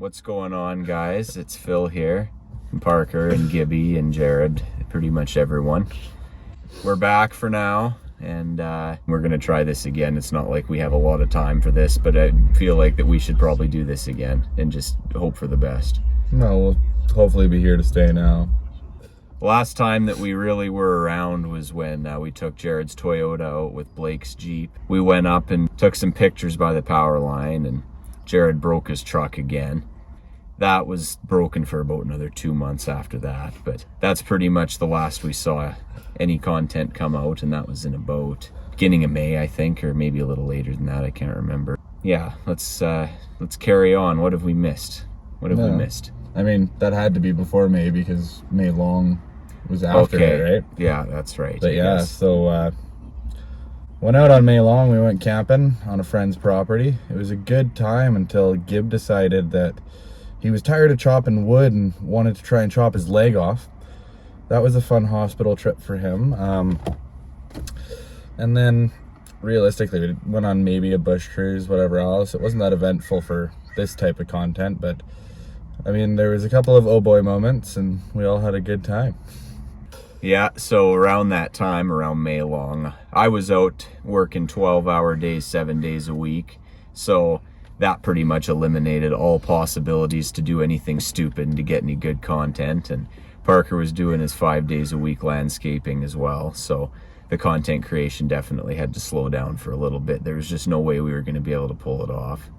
What's going on, guys? It's Phil here, and Parker and Gibby and Jared, pretty much everyone. We're back for now, and we're gonna try this again. It's not like we have a lot of time for this, but I feel like that we should probably do this again and just hope for the best. No, we'll hopefully be here to stay now. Last time that we really were around was when we took Jared's Toyota out with Blake's Jeep. We went up and took some pictures by the power line, and Jared broke his truck again. That was broken for about another 2 months after that, but that's pretty much the last we saw any content come out, and that was in about beginning of May, I think, or maybe a little later than that. I can't remember. Yeah, let's carry on. What have we missed? What have we missed? I mean, that had to be before May because May Long was after it, right? Yeah, that's right. But yeah, so went out on May Long. We went camping on a friend's property. It was a good time until Gib decided that he was tired of chopping wood and wanted to try and chop his leg off. That was a fun hospital trip for him. And then realistically, we went on maybe a bush cruise, whatever else. It wasn't that eventful for this type of content, but I mean, there was a couple of oh boy moments and we all had a good time. Yeah, so around that time, around May Long, I was out working 12-hour days, 7 days a week. So that pretty much eliminated all possibilities to do anything stupid and to get any good content. And Parker was doing his 5 days a week landscaping as well. So the content creation definitely had to slow down for a little bit. There was just no way we were going to be able to pull it off.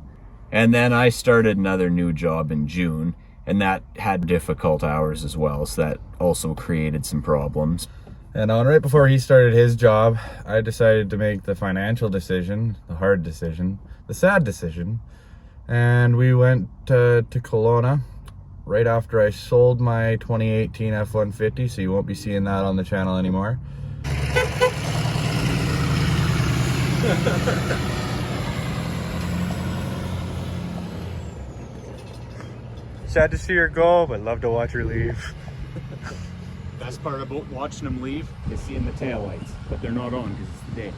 And then I started another new job in June, and that had difficult hours as well. So that also created some problems. And on right before he started his job, I decided to make the financial decision, the hard decision, the sad decision. And we went to Kelowna right after I sold my 2018 F-150, so you won't be seeing that on the channel anymore. Sad to see her go, but love to watch her leave. Best part about watching them leave is seeing the taillights, but they're not on because it's the day.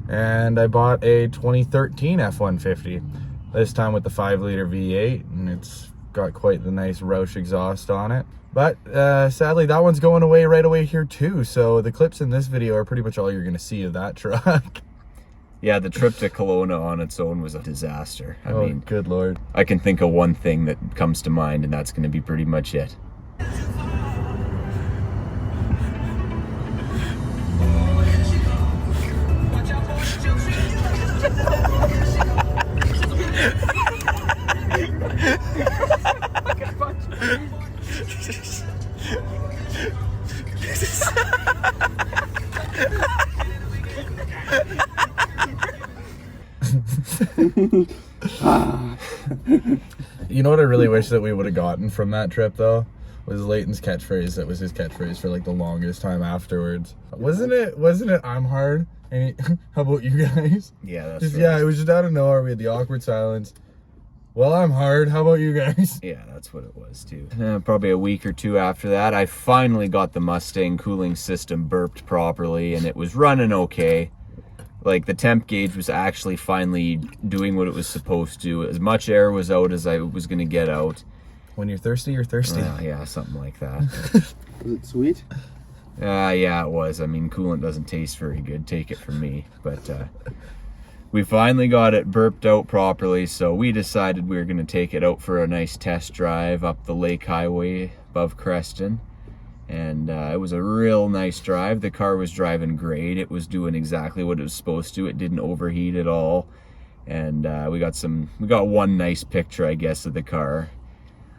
And I bought a 2013 F-150, this time with the 5-liter V8, and it's got quite the nice Roush exhaust on it. But sadly, that one's going away right away here too, so the clips in this video are pretty much all you're going to see of that truck. Yeah, the trip to Kelowna on its own was a disaster. I mean, good Lord. I can think of one thing that comes to mind, and that's going to be pretty much it. You know what I really wish that we would have gotten from that trip though? Was Leighton's catchphrase. That was his catchphrase for like the longest time afterwards. Wasn't it I'm hard? And how about you guys? Yeah, that's just, right. Yeah, it was just out of nowhere. We had the awkward silence. Well, I'm hard. How about you guys? Yeah, that's what it was too. Probably a week or two after that, I finally got the Mustang cooling system burped properly, and it was running okay. Like, the temp gauge was actually finally doing what it was supposed to. As much air was out as I was going to get out. When you're thirsty, you're thirsty. Yeah, something like that. Was it sweet? Yeah, it was. I mean, coolant doesn't taste very good, take it from me. But we finally got it burped out properly, so we decided we were going to take it out for a nice test drive up the Lake Highway above Creston. And it was a real nice drive. The car was driving great. It was doing exactly what it was supposed to. It didn't overheat at all. And we got one nice picture, I guess, of the car.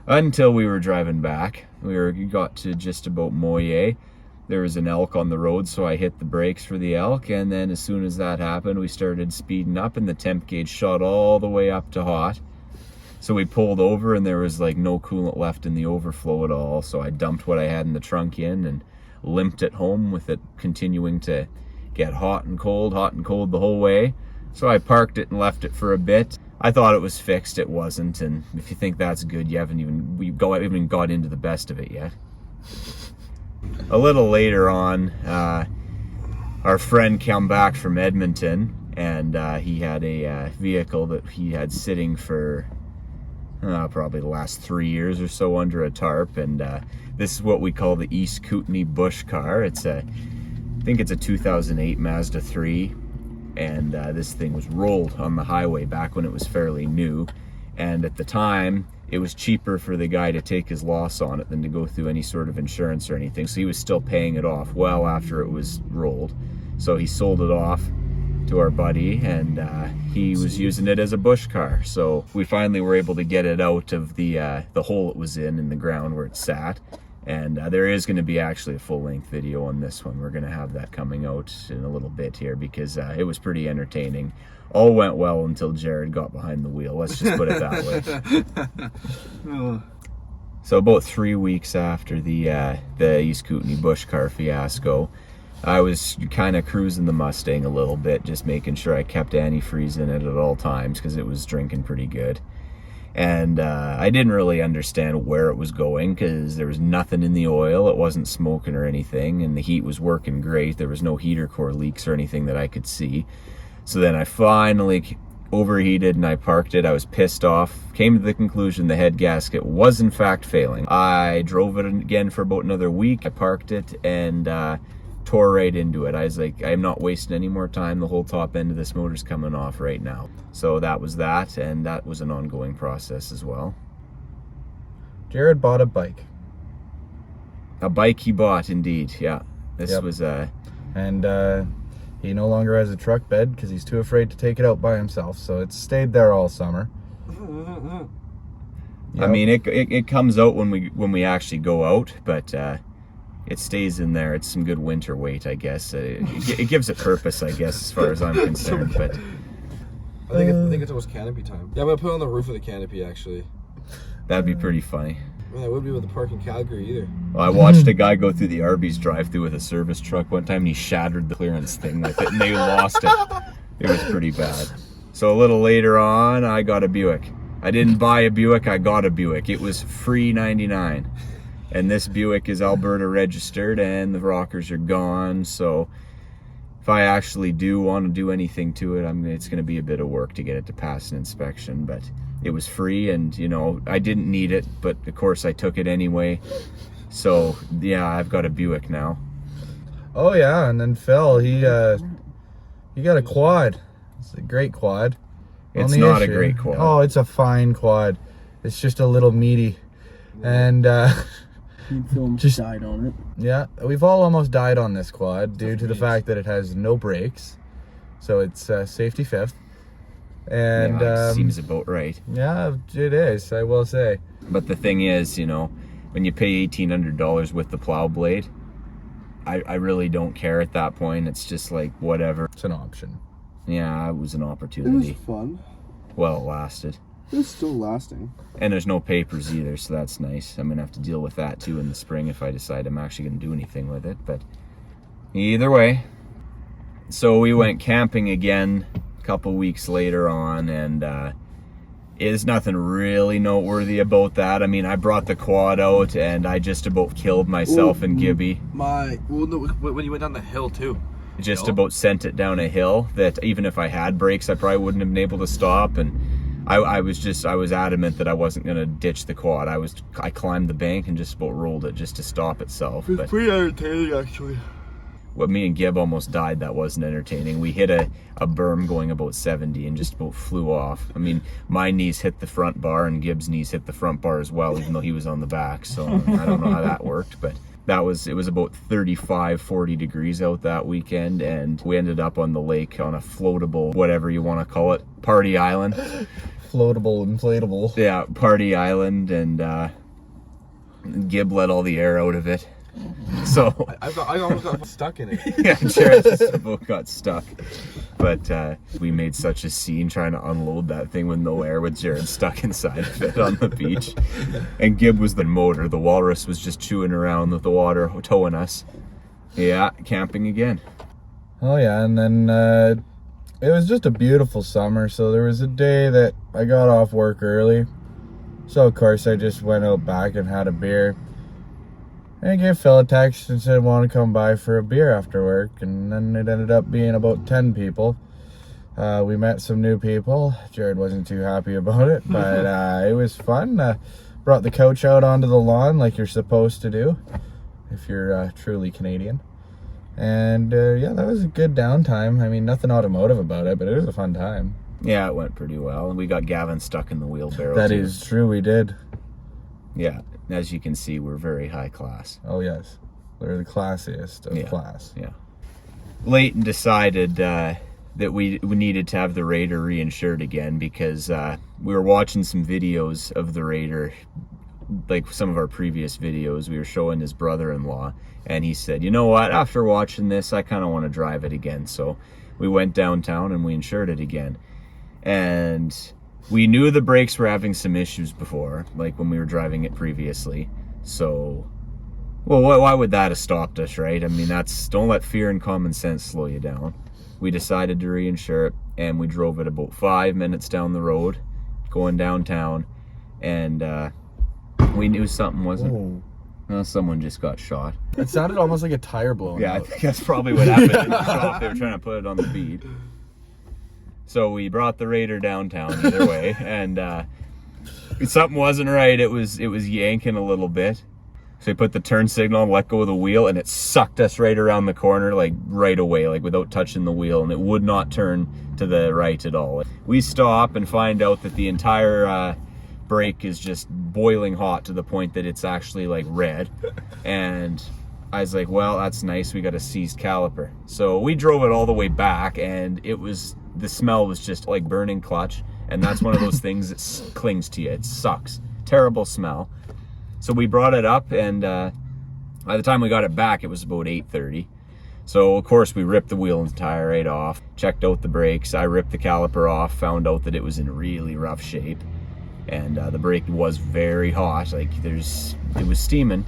Until we were driving back. We got to just about Moye. There was an elk on the road, so I hit the brakes for the elk. And then as soon as that happened, we started speeding up, and the temp gauge shot all the way up to hot. So we pulled over, and there was like no coolant left in the overflow at all. So I dumped what I had in the trunk in and limped it home with it continuing to get hot and cold the whole way. So I parked it and left it for a bit. I thought it was fixed. It wasn't. And if you think that's good, you haven't even got into the best of it yet. A little later on, our friend came back from Edmonton, and he had a vehicle that he had sitting for probably the last 3 years or so under a tarp, and this is what we call the East Kootenay Bush car. I think it's a 2008 Mazda 3, and this thing was rolled on the highway back when it was fairly new, and at the time it was cheaper for the guy to take his loss on it than to go through any sort of insurance or anything, so he was still paying it off well after it was rolled. So he sold it off to our buddy, and he was using it as a bush car. So we finally were able to get it out of the hole it was in the ground where it sat, and there is going to be actually a full-length video on this one. We're going to have that coming out in a little bit here, because it was pretty entertaining. All went well until Jared got behind the wheel, let's just put it that way. So about 3 weeks after the East Kootenay Bush car fiasco, I was kind of cruising the Mustang a little bit, just making sure I kept antifreeze in it at all times, because it was drinking pretty good. And I didn't really understand where it was going, because there was nothing in the oil, it wasn't smoking or anything, and the heat was working great. There was no heater core leaks or anything that I could see. So then I finally overheated and I parked it. I was pissed off, came to the conclusion the head gasket was in fact failing. I drove it again for about another week. I parked it and tore right into it. I was like, I'm not wasting any more time. The whole top end of this motor's coming off right now. So that was that, and that was an ongoing process as well. Jared bought a bike. A bike he bought, indeed, yeah. This Yep. was And he no longer has a truck bed because he's too afraid to take it out by himself. So it's stayed there all summer. I mean, it comes out when we actually go out, but it stays in there. It's some good winter weight, I guess. It gives it purpose, I guess, as far as I'm concerned. But I think it's almost canopy time. Yeah, I'm gonna put it on the roof of the canopy, actually. that'd be pretty funny. Man, I wouldn't be able to park in Calgary either. Well, I watched a guy go through the Arby's drive-thru with a service truck one time, and he shattered the clearance thing with it, and they lost it. It was pretty bad. So a little later on, I got a Buick. I didn't buy a Buick, I got a Buick. It was free 99. And this Buick is Alberta registered, and the rockers are gone, so if I actually do want to do anything to it, it's going to be a bit of work to get it to pass an inspection, but it was free, and you know, I didn't need it, but of course I took it anyway. So yeah, I've got a Buick now. Oh yeah, and then Phil, he got a quad. It's a great quad. It's Only not a issue- great quad. Oh, it's a fine quad. It's just a little meaty. And Just died on it. yeah, we've all almost died on this quad due to the fact that it has no brakes. So it's safety fifth. And Yeah, seems about right. yeah, it is, I will say. But the thing is, you know, when you pay $1,800 with the plow blade, I really don't care at that point. It's just like, whatever. It's an option. Yeah, it was an It was opportunity. fun. Well, it lasted. It was still lasting. And there's no papers either, so that's nice. I'm gonna have to deal with that too in the spring if I decide I'm actually gonna do anything with it. But either way, so we went camping again a couple weeks later on, and there's nothing really noteworthy about that. I mean, I brought the quad out and I just about killed myself and Gibby. When you went down the hill too. Just Hill? about sent it down a hill that even if I had brakes, I probably wouldn't have been able to stop. And I was adamant that I wasn't gonna ditch the quad. I climbed the bank and just about rolled it just to stop itself. But Pretty entertaining, actually. what me and Gib almost died, that wasn't entertaining. We hit a berm going about 70 and just about flew off. I mean, my knees hit the front bar and Gib's knees hit the front bar as well, even though he was on the back. So I don't know how that worked, but it was about 35, 40 degrees out that weekend, and we ended up on the lake on a floatable, whatever you want to call it, party island. Floatable, inflatable. Yeah, party island, and Gib let all the air out of it. So I almost got stuck in it. yeah, Jared just about got stuck. But we made such a scene trying to unload that thing with no air, with Jared stuck inside of it on the beach. And Gib was the motor. The walrus was just chewing around with the water, towing us. Yeah, camping again. Oh yeah, and then it was just a beautiful summer. So there was a day that I got off work early. So of course I just went out back and had a beer. And I gave Phil a text and said, want to come by for a beer after work. And then it ended up being about 10 people. We met some new people. Jared wasn't too happy about it, but it was fun. Brought the couch out onto the lawn like you're supposed to do if you're truly Canadian. And yeah, that was a good downtime. I mean, nothing automotive about it, but it was a fun time. Yeah, it went pretty well. And we got Gavin stuck in the wheelbarrow. That too. is true, we did. Yeah, as you can see, we're very high class. Oh, yes. We're the classiest of Yeah. class. Yeah. Leighton decided that we needed to have the Raider reinsured again because we were watching some videos of the Raider, like some of our previous videos. We were showing his brother-in-law, and he said, you know what, after watching this, I kind of want to drive it again. So we went downtown and we insured it again. And we knew the brakes were having some issues before, like when we were driving it previously. So, well, why would that have stopped us, right? I mean, don't let fear and common sense slow you down. We decided to reinsure it, and we drove it about 5 minutes down the road, going downtown, and we knew something wasn't. Someone just got shot. It sounded almost like a tire blowing Yeah, I out. think that's probably what happened in the shop. They were trying to put it on the beat. So we brought the Raider downtown either way, and something wasn't right. It was yanking a little bit. So we put the turn signal on, let go of the wheel, and it sucked us right around the corner, like right away, like without touching the wheel, and it would not turn to the right at all. We stop and find out that the entire brake is just boiling hot to the point that it's actually like red. And I was like, well, that's nice. We got a seized caliper. So we drove it all the way back, and the smell was just like burning clutch. And that's one of those things that clings to you. It sucks. Terrible smell. So we brought it up, and by the time we got it back, it was about 8:30. So of course we ripped the wheel and tire right off, checked out the brakes. I ripped the caliper off, found out that it was in really rough shape. And the brake was very hot, like it was steaming.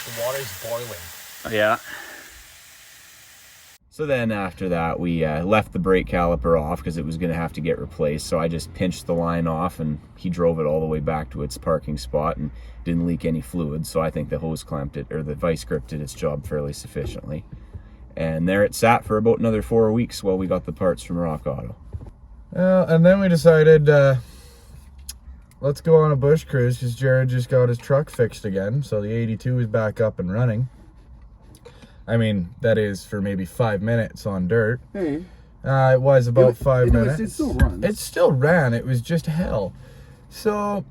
The water's boiling. Yeah. So then after that, we left the brake caliper off because it was going to have to get replaced. So I just pinched the line off, and he drove it all the way back to its parking spot and didn't leak any fluid. So I think the hose clamped it, or the vice grip did its job fairly sufficiently. And there it sat for about another 4 weeks while we got the parts from Rock Auto. And then we decided, let's go on a bush cruise because Jared just got his truck fixed again. So the 82 is back up and running. I mean, that is for maybe 5 minutes on dirt. Hey. It was about 5 minutes. It still runs. It still ran. It was just hell. So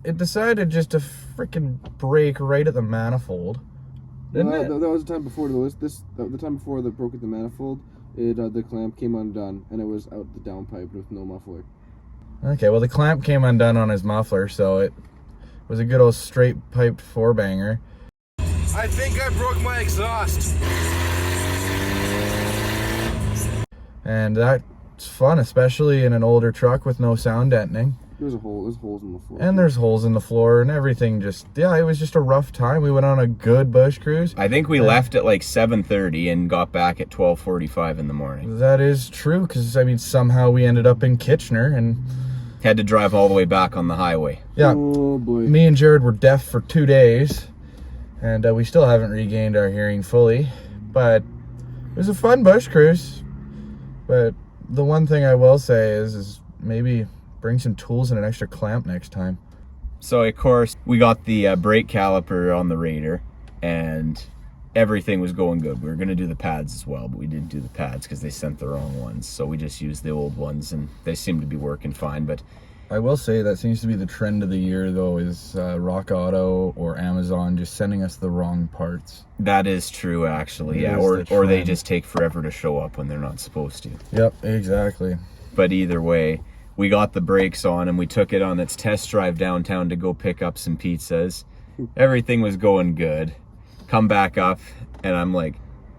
it decided just to freaking break right at the manifold. Didn't it? That was the time before the time before that broke at the manifold. The clamp came undone, and it was out the downpipe with no muffler. Okay, well the clamp came undone on his muffler, so it was a good old straight piped 4-banger. I think I broke my exhaust. And that's fun, especially in an older truck with no sound deadening. There's holes in the floor. And there's holes in the floor and everything. Yeah, it was just a rough time. We went on a good bush cruise. I think we left at like 7:30 and got back at 12:45 in the morning. That is true, because, I mean, somehow we ended up in Kitchener, and Had to drive all the way back on the highway. yeah, Oh boy. me and Jared were deaf for 2 days, and we still haven't regained our hearing fully. But it was a fun bush cruise. But the one thing I will say is maybe bring some tools and an extra clamp next time. So of course we got the brake caliper on the Raider, and everything was going good. We were going to do the pads as well, but we didn't do the pads because they sent the wrong ones. So we just used the old ones, and they seem to be working fine. But I will say that seems to be the trend of the year, though, is Rock Auto or Amazon just sending us the wrong parts. that is true, actually. It Yeah, is the or they trend. just take forever to show up when they're not supposed to. Yep, exactly. But either way, we got the brakes on, and we took it on its test drive downtown to go pick up some pizzas. Everything was going good. Come back up, and I'm like,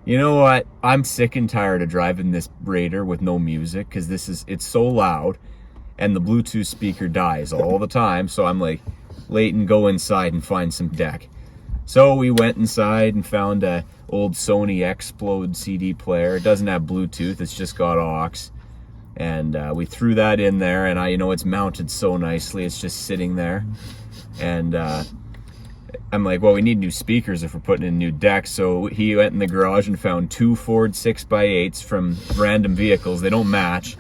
you know what? I'm sick and tired of driving this Raider with no music, because it's so loud, and the Bluetooth speaker dies all the time. So I'm like, Leighton, go inside and find some deck. So we went inside and found a old Sony Explode CD player. It doesn't have Bluetooth, it's just got aux. And we threw that in there, and it's mounted so nicely. It's just sitting there. And I'm like, well, we need new speakers if we're putting in new decks. So he went in the garage and found 2 Ford 6x8s from random vehicles. They don't match.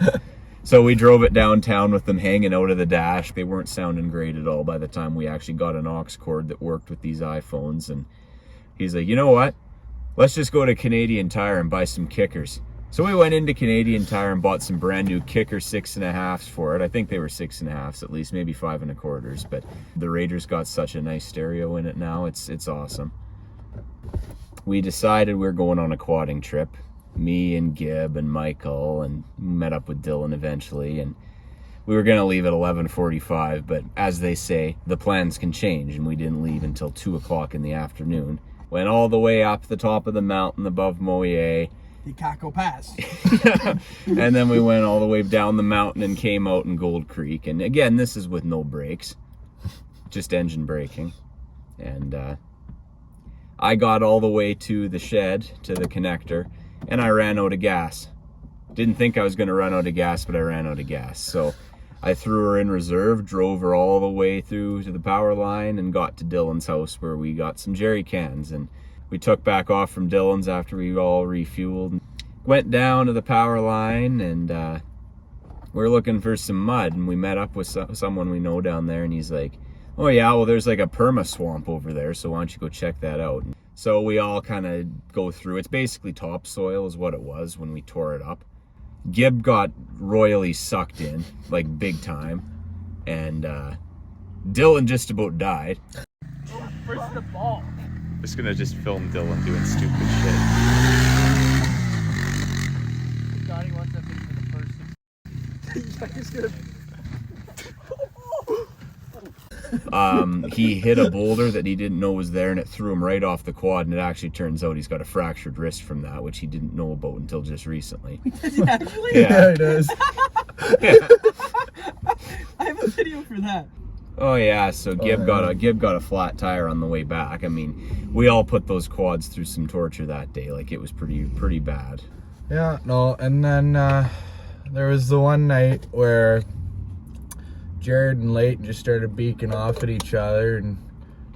So we drove it downtown with them hanging out of the dash. They weren't sounding great at all by the time we actually got an aux cord that worked with these iPhones. And he's like, you know what? Let's just go to Canadian Tire and buy some kickers. So we went into Canadian Tire and bought some brand new kicker 6.5s for it. I think they were 6.5s at least, maybe 5.25s. But the Raiders got such a nice stereo in it now. It's awesome. We decided we were going on a quadding trip. Me and Gib and Michael, and met up with Dylan eventually. And we were going to leave at 11:45, but as they say, the plans can change, and we didn't leave until 2 o'clock in the afternoon. Went all the way up the top of the mountain above Moyer. The Caco Pass. And then we went all the way down the mountain and came out in Gold Creek. And again, this is with no brakes, just engine braking. And I got all the way to the shed, to the connector, and I ran out of gas. Didn't think I was going to run out of gas, but I ran out of gas. So I threw her in reserve, drove her all the way through to the power line, and got to Dylan's house where we got some jerry cans. And we took back off from Dylan's after we all refueled. Went down to the power line, and we were looking for some mud. And we met up with someone we know down there, and he's like, oh yeah, well there's like a perma swamp over there, so why don't you go check that out? So we all kind of go through. It's basically topsoil is what it was when we tore it up. Gib got royally sucked in, like big time. And Dylan just about died. Where's the ball? Just gonna just film Dylan doing stupid shit. Johnny wants that thing for the first 6. Yeah, he's gonna... He hit a boulder that he didn't know was there, and it threw him right off the quad, and it actually turns out he's got a fractured wrist from that, which he didn't know about until just recently. Does he actually? Yeah, it is. I have a video for that. Oh yeah, so Gib got a flat tire on the way back. I mean, we all put those quads through some torture that day. Like, it was pretty bad. Yeah, no, and then there was the one night where Jared and Leighton just started beaking off at each other and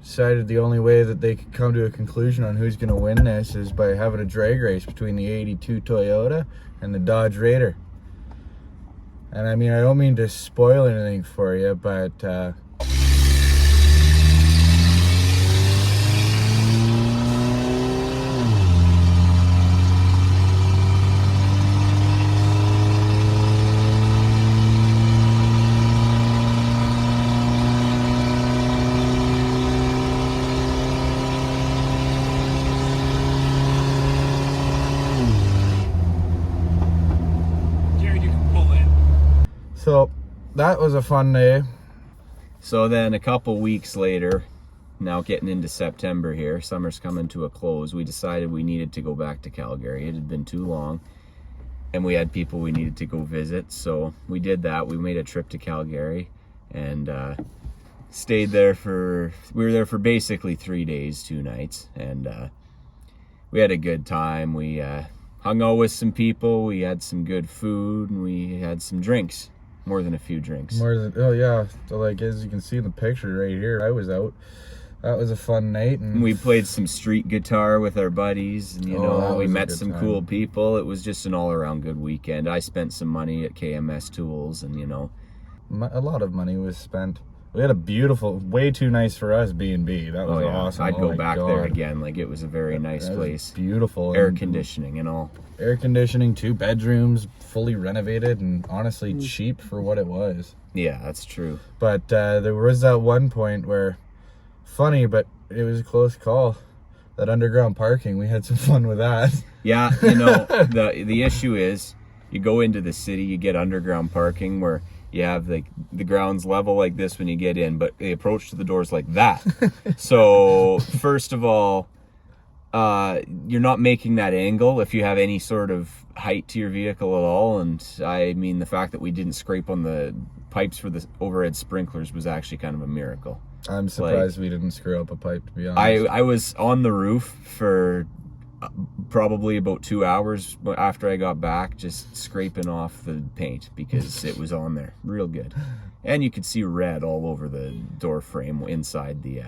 decided the only way that they could come to a conclusion on who's going to win this is by having a drag race between the 82 Toyota and the Dodge Raider. And I mean, I don't mean to spoil anything for you, but Jared, you can pull in. so that was a fun day. So then a couple weeks later, now getting into September here, summer's coming to a close, we decided we needed to go back to Calgary. It had been too long, and we had people we needed to go visit, so we did that. We made a trip to Calgary and stayed there we were there for basically 3 days, 2 nights, and we had a good time. We hung out with some people, we had some good food, and we had some drinks. More than a few drinks. Oh yeah, so like as you can see in the picture right here, I was out. That was a fun night, and We played some street guitar with our buddies, and that we was a met good some time. cool people. It was just an all-around good weekend. I spent some money at KMS Tools, and a lot of money was spent. We had a beautiful, way too nice for us B&B. That was awesome. I'd Oh go my back there God. again. Like, it was a very nice That was place. beautiful. Air and conditioning and all. air conditioning, 2 bedrooms, fully renovated, and honestly cheap for what it was. Yeah, that's true. But there was that one point where, funny, but it was a close call. That underground parking, we had some fun with that. Yeah, the issue is, you go into the city, you get underground parking where you have like the grounds level like this when you get in, but the approach to the doors like that. So first of all, you're not making that angle if you have any sort of height to your vehicle at all. And I mean, the fact that we didn't scrape on the pipes for the overhead sprinklers was actually kind of a miracle. I'm surprised we didn't screw up a pipe, to be honest. I was on the roof for probably about 2 hours after I got back, just scraping off the paint because it was on there real good. And you could see red all over the door frame inside the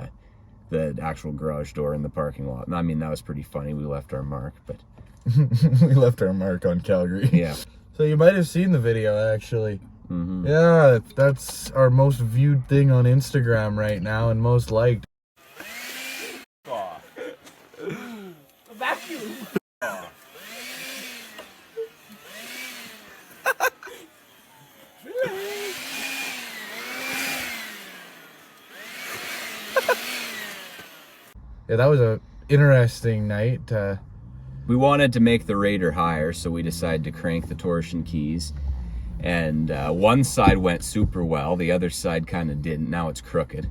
the actual garage door in the parking lot. And I mean, that was pretty funny. We left our mark, but We left our mark on Calgary. yeah. So you might have seen the video, actually. Mm-hmm. Yeah, that's our most viewed thing on Instagram right now and most liked. Vacuum. Yeah, that was a interesting night. We wanted to make the Raider higher, so we decided to crank the torsion keys. And one side went super well, the other side kind of didn't. Now it's crooked.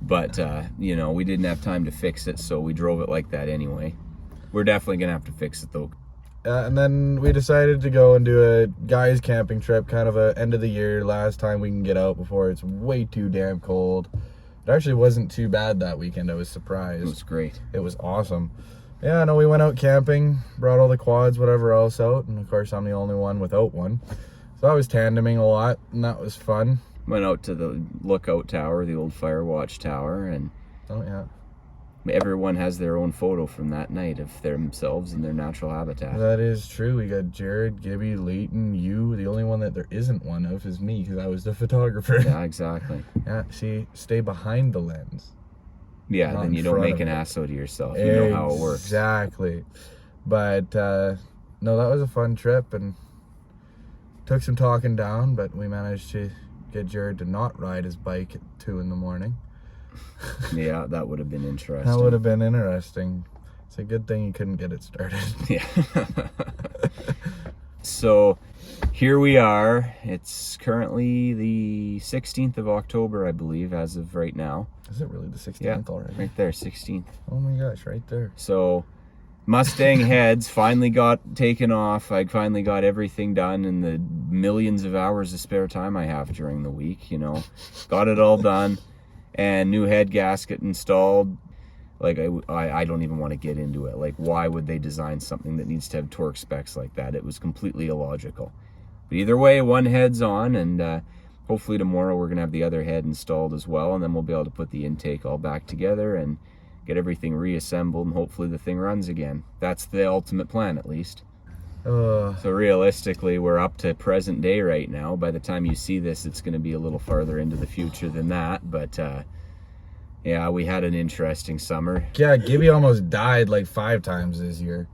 But, you know, we didn't have time to fix it, so we drove it like that anyway. We're definitely going to have to fix it, though. And then we decided to go and do a guys camping trip, kind of a end of the year, last time we can get out before it's way too damn cold. It actually wasn't too bad that weekend. I was surprised. It was great. It was awesome. Yeah, no, we went out camping, brought all the quads, whatever else out, and of course I'm the only one without one. So I was tandeming a lot, and that was fun. Went out to the lookout tower, the old fire watch tower, and Oh yeah. everyone has their own photo from that night of themselves in their natural habitat. That is true. We got Jared, Gibby, Leighton, you. The only one that there isn't one of is me, because I was the photographer. Yeah, exactly. Yeah, see, stay behind the lens. Yeah, Not then in you don't front make of an it. ass out of yourself. You know how it works. Exactly. But no, that was a fun trip and took some talking down, but we managed to get Jared to not ride his bike at 2 a.m. Yeah, that would have been interesting. That would have been interesting. It's a good thing you couldn't get it started. Yeah. So here we are. It's currently the 16th of October, I believe, as of right now. Is it really the 16th Yeah, already? right there, 16th. Oh my gosh, right there. So Mustang heads finally got taken off. I finally got everything done in the millions of hours of spare time I have during the week, you know. Got it all done. And new head gasket installed. Like, I don't even want to get into it. Like, why would they design something that needs to have torque specs like that? It was completely illogical. But either way, one head's on, and hopefully tomorrow we're going to have the other head installed as well, and then we'll be able to put the intake all back together and get everything reassembled, and hopefully the thing runs again. That's the ultimate plan, at least. So realistically, we're up to present day right now. By the time you see this, it's going to be a little farther into the future than that, but yeah, we had an interesting summer. Yeah, Gibby almost died like 5 times this year.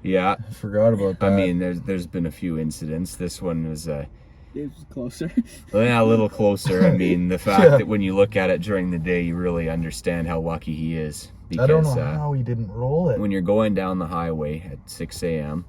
Yeah, I forgot about that. I mean, there's been a few incidents. This one was It was closer. yeah, a little closer. I mean, the fact that when you look at it during the day, you really understand how lucky he is. Because, I don't know how he didn't roll it. when you're going down the highway at 6 a.m.,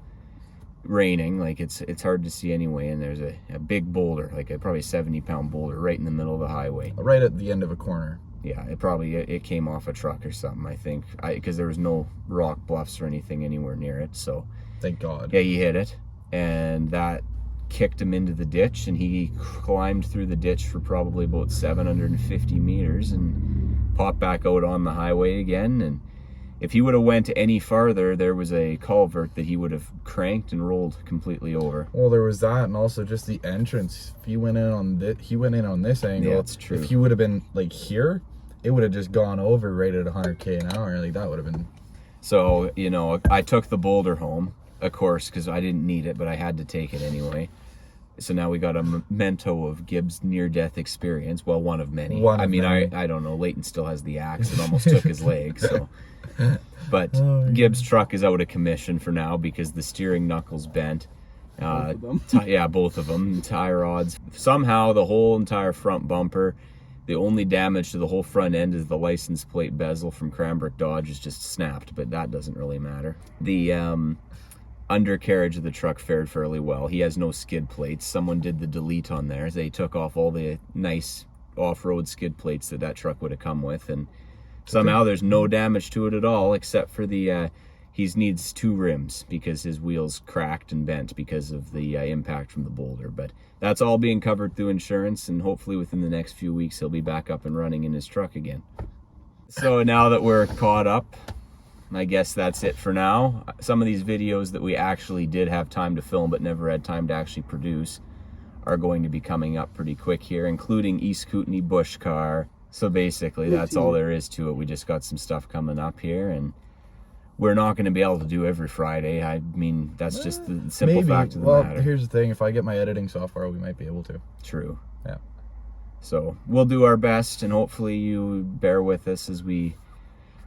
raining, like it's hard to see anyway, and there's a big boulder, like a probably 70-pound boulder right in the middle of the highway. Right at the end of a corner. Yeah, it came off a truck or something, I think, because there was no rock bluffs or anything anywhere near it. So Thank God. yeah, he hit it, and that kicked him into the ditch, and he climbed through the ditch for probably about 750 meters and popped back out on the highway again. And if he would have went any farther, there was a culvert that he would have cranked and rolled completely over. Well, there was that, and also just the entrance. If he went in on this angle. Yeah, that's true. If he would have been like here, it would have just gone over right at 100k an hour. Like that would have been. So, you know, I took the boulder home, of course, because I didn't need it, but I had to take it anyway. So now we got a memento of Gibbs' near-death experience. Well, one of many. One of I mean, many. I don't know. Leighton still has the axe. It almost took his leg. So, but Oh, yeah. Gibbs' truck is out of commission for now because the steering knuckles bent. Both of them? Yeah, both of them. Tie rods. Somehow the whole entire front bumper. The only damage to the whole front end is the license plate bezel from Cranbrook Dodge is just snapped, but that doesn't really matter. The undercarriage of the truck fared fairly well. He has no skid plates. Someone did the delete on there. They took off all the nice off-road skid plates that truck would have come with, and somehow there's no damage to it at all, except for the he needs 2 rims because his wheels cracked and bent because of the impact from the boulder. But that's all being covered through insurance, and hopefully within the next few weeks he'll be back up and running in his truck again. So now that we're caught up, I guess that's it for now. Some of these videos that we actually did have time to film but never had time to actually produce are going to be coming up pretty quick here, including East Kootenay Bush Car, So basically, that's all there is to it. We just got some stuff coming up here, and we're not going to be able to do every Friday. I mean, that's just the simple fact of the matter. Here's the thing. If I get my editing software, we might be able to. True. Yeah. So we'll do our best, and hopefully you bear with us as we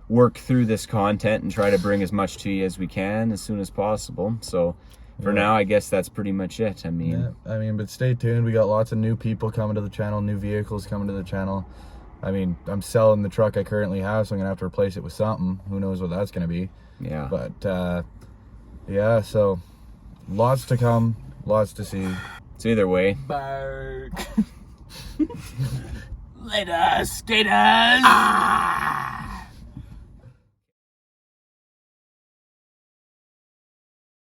work through this content and try to bring as much to you as we can as soon as possible. So for now, I guess that's pretty much it. I mean, but stay tuned. We got lots of new people coming to the channel, new vehicles coming to the channel. I mean, I'm selling the truck I currently have, so I'm gonna have to replace it with something. Who knows what that's gonna be? yeah. But yeah, so lots to come, lots to see. So either way, Later, skaters!